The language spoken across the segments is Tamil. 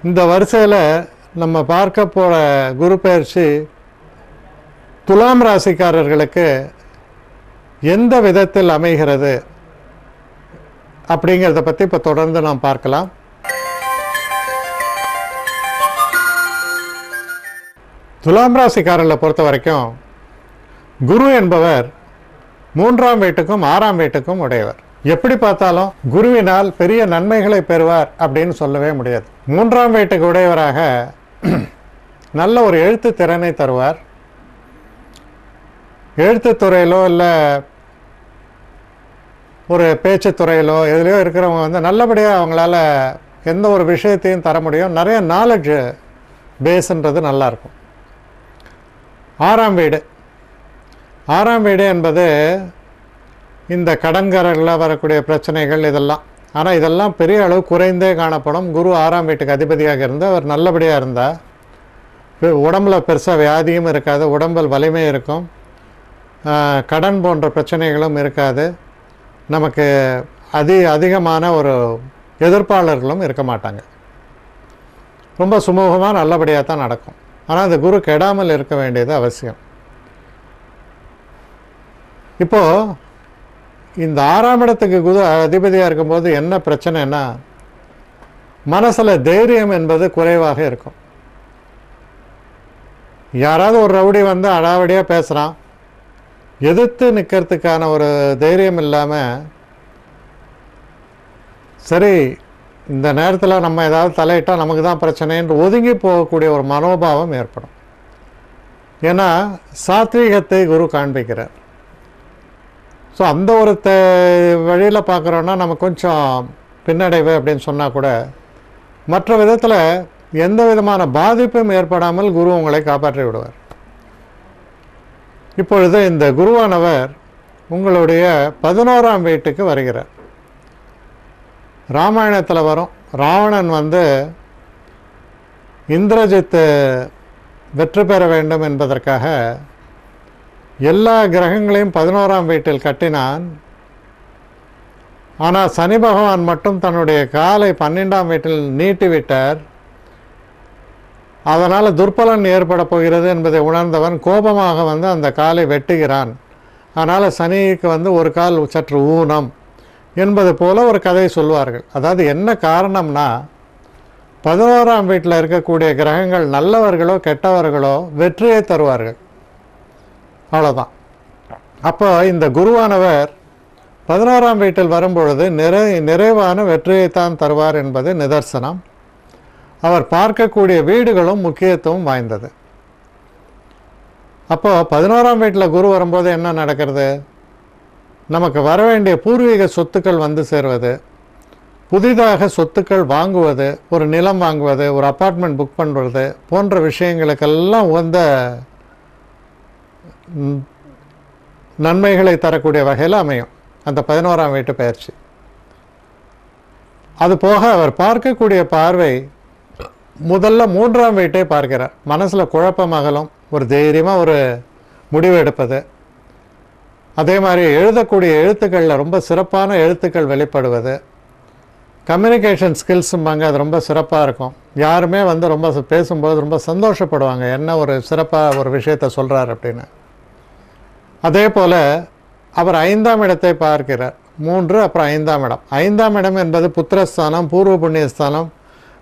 இந்த வரிசையில் நம்ம பார்க்க போகிற குரு பயிற்சி துலாம் ராசிக்காரர்களுக்கு எந்த விதத்தில் அமைகிறது அப்படிங்கிறத பற்றி இப்போ தொடர்ந்து நாம் பார்க்கலாம். துலாம் ராசிக்காரர்களை பொறுத்த வரைக்கும் குரு என்பவர் 3ஆம் வீட்டுக்கும் 6ஆம் வீட்டுக்கும் உடையவர். எப்படி பார்த்தாலும் குருவினால் பெரிய நன்மைகளை பெறுவார் அப்படின்னு சொல்லவே முடியாது. 3ஆம் வீட்டுக்கு உடையவராக நல்ல ஒரு எழுத்து திறனை தருவார். எழுத்துத்துறையிலோ இல்லை ஒரு பேச்சுத்துறையிலோ எதுலையோ இருக்கிறவங்க வந்து நல்லபடியாக அவங்களால எந்த ஒரு விஷயத்தையும் தர முடியும். நிறைய நாலேஜ் பேஸுன்றது நல்லாயிருக்கும். 6ஆம் வீடு, 6ஆம் வீடு என்பது இந்த கடன்காரர்களில் வரக்கூடிய பிரச்சனைகள் இதெல்லாம். ஆனால் இதெல்லாம் பெரிய அளவு குறைந்தே காணப்படும். குரு 6ஆம் வீட்டுக்கு அதிபதியாக இருந்து அவர் நல்லபடியாக இருந்தால் உடம்பில் பெருசாக வியாதியும் இருக்காது, உடம்பில் வலிமை இருக்கும், கடன் போன்ற பிரச்சனைகளும் இருக்காது, நமக்கு அதிகமான ஒரு எதிர்ப்பாளர்களும் இருக்க மாட்டாங்க. ரொம்ப சுமூகமாக நல்லபடியாக தான் நடக்கும். ஆனால் அந்த குரு கெடாமல் இருக்க வேண்டியது அவசியம். இப்போது இந்த 6ஆம் இடத்துக்கு குரு அதிபதியாக இருக்கும்போது என்ன பிரச்சனைன்னா, மனசில் தைரியம் என்பது குறைவாக இருக்கும். யாராவது ஒரு ரவுடி வந்து அடாவடியாக பேசுகிறான், எதிர்த்து நிற்கிறதுக்கான ஒரு தைரியம் இல்லாமல், சரி இந்த நேரத்தில் நம்ம ஏதாவது தலையிட்டால் நமக்கு தான் பிரச்சனைன்னு ஒதுங்கி போகக்கூடிய ஒரு மனோபாவம் ஏற்படும். ஏன்னா சாத்வீகத்தை குரு காண்பிக்கிறார். ஸோ அந்த ஒரு வழியில் பார்க்குறோன்னா நம்ம கொஞ்சம் பின்னடைவு அப்படின்னு சொன்னால் கூட மற்ற விதத்தில் எந்த விதமான பாதிப்பும் ஏற்படாமல் குரு உங்களை காப்பாற்றி விடுவார். இப்பொழுது இந்த குருவானவர் உங்களுடைய 11ஆம் வீட்டுக்கு வருகிறார். ராமாயணத்தில் வரும், ராவணன் வந்து இந்திரஜித்து வெற்றி பெற வேண்டும் என்பதற்காக எல்லா கிரகங்களையும் 11ஆம் வீட்டில் கட்டினான். ஆனால் சனி பகவான் மட்டும் தன்னுடைய காலை 12ஆம் வீட்டில் நீட்டிவிட்டார். அதனால் துர்பலன் ஏற்பட போகிறது என்பதை உணர்ந்தவன் கோபமாக வந்து அந்த காலை வெட்டுகிறான். அதனால் சனிக்கு வந்து ஒரு கால் சற்று ஊனம் என்பது போல ஒரு கதை சொல்வார்கள். அதாவது என்ன காரணம்னா, 11ஆம் வீட்டில் இருக்கக்கூடிய கிரகங்கள் நல்லவர்களோ கெட்டவர்களோ வெற்றியை தருவார்கள், அவ்வளோதான். அப்போ இந்த குருவானவர் 11ஆம் வீட்டில் வரும்பொழுது நிறைவான வெற்றியைத்தான் தருவார் என்பது நிதர்சனம். அவர் பார்க்கக்கூடிய வீடுகளும் முக்கியத்துவம் வாய்ந்தது. அப்போது 11ஆம் வீட்டில் குரு வரும்போது என்ன நடக்கிறது, நமக்கு வர வேண்டிய பூர்வீக சொத்துக்கள் வந்து சேருவது, புதிதாக சொத்துக்கள் வாங்குவது, ஒரு நிலம் வாங்குவது, ஒரு அப்பார்ட்மெண்ட் புக் பண்ணுறது போன்ற விஷயங்களுக்கெல்லாம் உகந்த நன்மைகளை தரக்கூடிய வகையில் அமையும் அந்த 11ஆம் வீட்டு பயிற்சி. அதுபோக அவர் பார்க்கக்கூடிய பார்வை முதல்ல 3ஆம் வீட்டை பார்க்கிறார். மனசில் குழப்பம் அகலும், ஒரு தைரியமாக ஒரு முடிவு எடுப்பது, அதே மாதிரி எழுதக்கூடிய எழுத்துக்களில் ரொம்ப சிறப்பான எழுத்துக்கள் வெளிப்படுவது, கம்யூனிகேஷன் ஸ்கில்ஸும்பாங்க, அது ரொம்ப சிறப்பாக இருக்கும். யாருமே வந்து ரொம்ப பேசும்போது ரொம்ப சந்தோஷப்படுவாங்க, என்ன ஒரு சிறப்பாக ஒரு விஷயத்தை சொல்கிறார் அப்படின்னு. அதே போல் அவர் 5ஆம் இடத்தை பார்க்கிறார். 3 அப்புறம் 5ஆம் இடம். 5ஆம் இடம் என்பது புத்திரஸ்தானம், பூர்வ புண்ணியஸ்தானம்.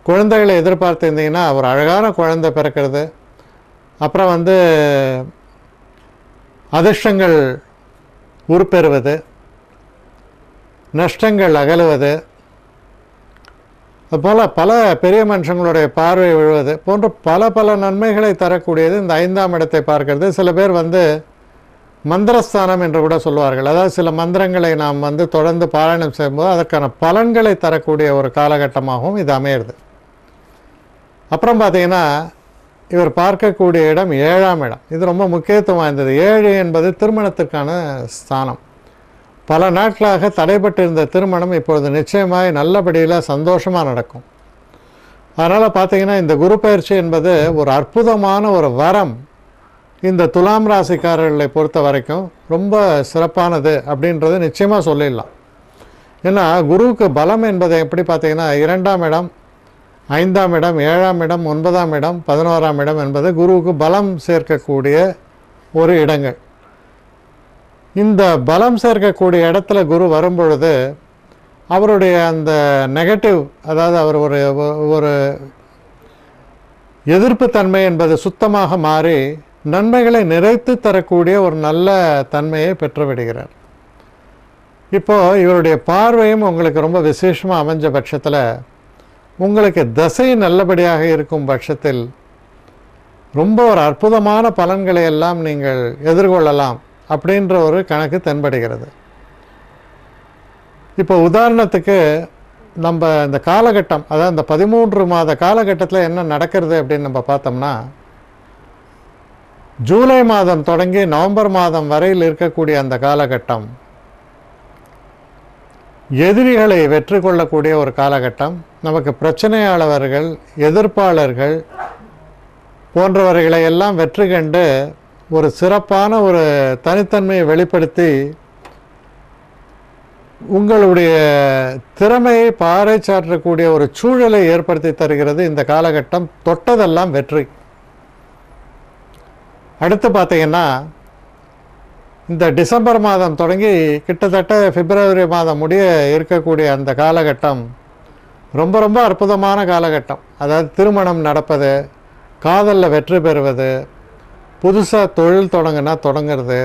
குழந்தைகளை எதிர்பார்த்திருந்தீங்கன்னா ஒரு அழகான குழந்தை பிறக்கிறது, அப்புறம் வந்து அதிர்ஷ்டங்கள் உருப்பெறுவது, நஷ்டங்கள் அகலுவது, அதுபோல் பல பெரிய மனுஷங்களுடைய பார்வை விழுவது போன்ற பல நன்மைகளை தரக்கூடியது இந்த 5ஆம் இடத்தை பார்க்கிறது. சில பேர் வந்து மந்திரஸ்தானம் என்று கூட சொல்வார்கள். அதாவது சில மந்திரங்களை நாம் வந்து தொடர்ந்து பாராயணம் செய்யும்போது அதற்கான பலன்களை தரக்கூடிய ஒரு காலகட்டமாகவும் இது அமையிறது. அப்புறம் பார்த்திங்கன்னா இவர் பார்க்கக்கூடிய இடம் 7ஆம் இடம். இது ரொம்ப முக்கியத்துவம் வாய்ந்தது. 7 என்பது திருமணத்திற்கான ஸ்தானம். பல நாட்களாக தடைபட்டிருந்த திருமணம் இப்பொழுது நிச்சயமாக நல்லபடியில் சந்தோஷமாக நடக்கும். அதனால் பார்த்திங்கன்னா இந்த குரு பயிற்சி என்பது ஒரு அற்புதமான ஒரு வரம். இந்த துலாம் ராசிக்காரர்களை பொறுத்த வரைக்கும் ரொம்ப சிறப்பானது அப்படின்றது நிச்சயமாக சொல்லிடலாம். ஏன்னா குருவுக்கு பலம் என்பதை எப்படி பார்த்திங்கன்னா 2ஆம் இடம் 5ஆம் இடம், 7ஆம் இடம், 9ஆம் இடம், 11ஆம் இடம் என்பது குருவுக்கு பலம் சேர்க்கக்கூடிய ஒரு இடங்கள். இந்த பலம் சேர்க்கக்கூடிய இடத்துல குரு வரும்பொழுது அவருடைய அந்த நெகட்டிவ், அதாவது அவர் ஒரு எதிர்ப்பு தன்மை என்பது சுத்தமாக மாறி நன்மைகளை நிறைத்து தரக்கூடிய ஒரு நல்ல தன்மையை பெற்றுவிடுகிறார். இப்போது இவருடைய பார்வையும் உங்களுக்கு ரொம்ப விசேஷமாக அமைஞ்ச பட்சத்தில், உங்களுக்கு தசை நல்லபடியாக இருக்கும் பட்சத்தில் ரொம்ப ஒரு அற்புதமான பலன்களை எல்லாம் நீங்கள் எதிர்கொள்ளலாம் அப்படின்ற ஒரு கணக்கு தென்படுகிறது. இப்போ உதாரணத்துக்கு நம்ம இந்த காலகட்டம், அதாவது இந்த 13 மாத காலகட்டத்தில் என்ன நடக்கிறது அப்படின்னு நம்ம பார்த்தோம்னா, ஜூலை மாதம் தொடங்கி நவம்பர் மாதம் வரையில் இருக்கக்கூடிய அந்த காலகட்டம் எதிரிகளை வெற்றி கொள்ளக்கூடிய ஒரு காலகட்டம். நமக்கு பிரச்சனையாளர்கள், எதிர்ப்பாளர்கள் போன்றவர்களை எல்லாம் வெற்றி கண்டு ஒரு சிறப்பான ஒரு தனித்தன்மையை வெளிப்படுத்தி உங்களுடைய திறமையை பாறைச்சாற்றக்கூடிய ஒரு சூழலை ஏற்படுத்தி தருகிறது இந்த காலகட்டம். தொட்டதெல்லாம் வெற்றி. அடுத்து பார்த்தீங்கன்னா, இந்த டிசம்பர் மாதம் தொடங்கி கிட்டத்தட்ட பிப்ரவரி மாதம் முடிய இருக்கக்கூடிய அந்த காலகட்டம் ரொம்ப ரொம்ப அற்புதமான காலகட்டம். அதாவது திருமணம் நடப்பது, காதலில் வெற்றி பெறுவது, புதுசாக தொழில் தொடங்குறது,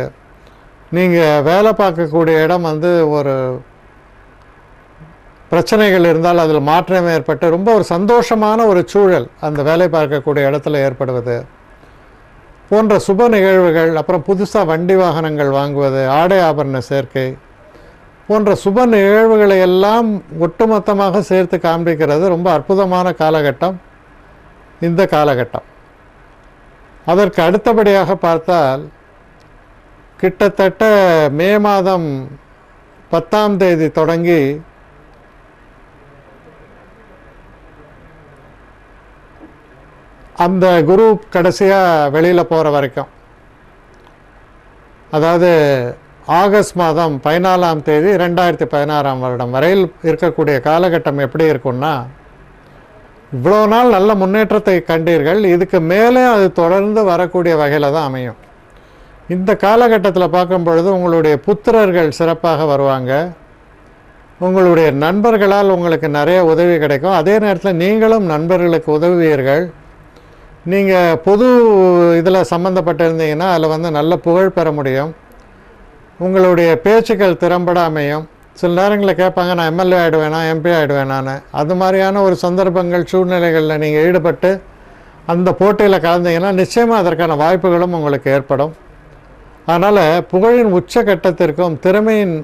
நீங்கள் வேலை பார்க்கக்கூடிய இடம் ஒரு பிரச்சனைகள் இருந்தால் அதில் மாற்றம் ஏற்பட்டு ரொம்ப ஒரு சந்தோஷமான ஒரு சூழல் அந்த வேலை பார்க்கக்கூடிய இடத்துல ஏற்படுவது போன்ற சுப நிகழ்வுகள். அப்புறம் புதுசாக வண்டி வாகனங்கள் வாங்குவது, ஆடை ஆபரண சேர்க்கை போன்ற சுப நிகழ்வுகளை எல்லாம் ஒட்டுமொத்தமாக சேர்த்து காண்பிக்கிறது. ரொம்ப அற்புதமான காலகட்டம் இந்த காலகட்டம். அதற்கு அடுத்தபடியாக பார்த்தால், கிட்டத்தட்ட மே மாதம் 10ஆம் தேதி தொடங்கி அந்த குரு கடைசியாக வெளியில் போகிற வரைக்கும், அதாவது ஆகஸ்ட் மாதம் 14ஆம் தேதி 2016ஆம் வருடம் வரையில் இருக்கக்கூடிய காலகட்டம் எப்படி இருக்குன்னா, இவ்வளோ நாள் நல்ல முன்னேற்றத்தை கண்டீர்கள், இதுக்கு மேலே அது தொடர்ந்து வரக்கூடிய வகையில் தான் அமையும். இந்த காலகட்டத்தில் பார்க்கும் பொழுது உங்களுடைய புத்திரர்கள் சிறப்பாக வருவாங்க. உங்களுடைய நண்பர்களால் உங்களுக்கு நிறைய உதவி கிடைக்கும். அதே நேரத்தில் நீங்களும் நண்பர்களுக்கு உதவுவீர்கள். நீங்கள் பொது இதில் சம்மந்தப்பட்டிருந்தீங்கன்னா அதில் நல்ல புகழ் பெற முடியும். உங்களுடைய பேச்சுக்கள் திறம்பட அமையும். சில நேரங்களில் கேட்பாங்க, நான் எம்எல்ஏ ஆகிடுவேனா, எம்பி ஆகிடுவேனான்னு. அது மாதிரியான ஒரு சந்தர்ப்பங்கள், சூழ்நிலைகளில் நீங்கள் ஈடுபட்டு அந்த போட்டியில் கலந்தீங்கன்னா நிச்சயமாக அதற்கான வாய்ப்புகளும் உங்களுக்கு ஏற்படும். அதனால் புகழின் உச்சகட்டத்திற்கும் திறமையின்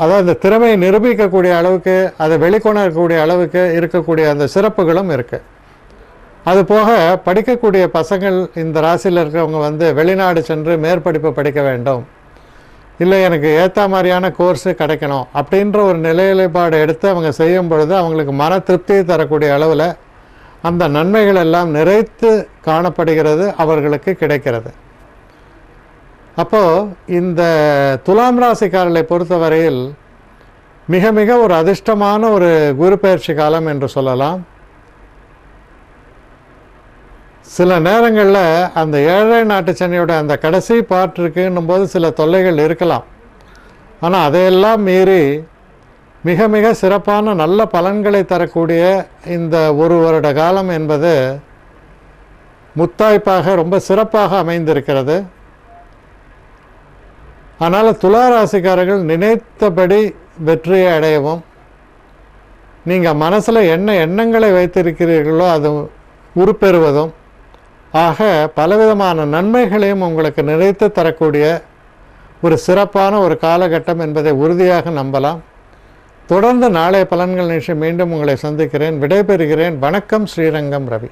அதாவது இந்த திறமையை நிரூபிக்கக்கூடிய அளவுக்கு, அதை வெளிக்கொணரக்கூடிய அளவுக்கு இருக்கக்கூடிய அந்த சிறப்புகளும் இருக்குது. அதுபோக படிக்கக்கூடிய பசங்கள், இந்த ராசியில் இருக்கிறவங்க வெளிநாடு சென்று மேற்படிப்பு படிக்க வேண்டும், இல்லை எனக்கு ஏற்ற மாதிரியான கோர்ஸு கிடைக்கணும் அப்படின்ற ஒரு நிலைப்பாடு எடுத்து அவங்க செய்யும் பொழுது அவங்களுக்கு மன திருப்தியை தரக்கூடிய அளவில் அந்த நன்மைகள் எல்லாம் நிறைத்து காணப்படுகிறது, அவர்களுக்கு கிடைக்கிறது. அப்போது இந்த துலாம் ராசிக்காரர்களை பொறுத்தவரையில் மிக மிக ஒரு அதிர்ஷ்டமான ஒரு குரு பயிற்சி காலம் என்று சொல்லலாம். சில நேரங்களில் அந்த 7 நாட்டு சனியோட அந்த கடைசி பார்ட் இருக்குன்னும் போது சில தொல்லைகள் இருக்கலாம். ஆனால் அதையெல்லாம் மீறி மிக மிக சிறப்பான நல்ல பலன்களை தரக்கூடிய இந்த ஒரு வருட காலம் என்பது முத்தாய்ப்பாக ரொம்ப சிறப்பாக அமைந்திருக்கிறது. அதனால் துலா ராசிக்காரர்கள் நினைத்தபடி வெற்றியை அடையவும், நீங்கள் மனசில் என்ன எண்ணங்களை வைத்திருக்கிறீர்களோ அது உருப்பெறுவதும் ஆக பலவிதமான நன்மைகளையும் உங்களுக்கு நிறைத்து தரக்கூடிய ஒரு சிறப்பான ஒரு காலகட்டம் என்பதை உறுதியாக நம்பலாம். தொடர்ந்து நாளைய பலன்கள் நிகழ்ச்சி மீண்டும் உங்களை சந்திக்கிறேன். விடைபெறுகிறேன். வணக்கம். ஸ்ரீரங்கம் ரவி.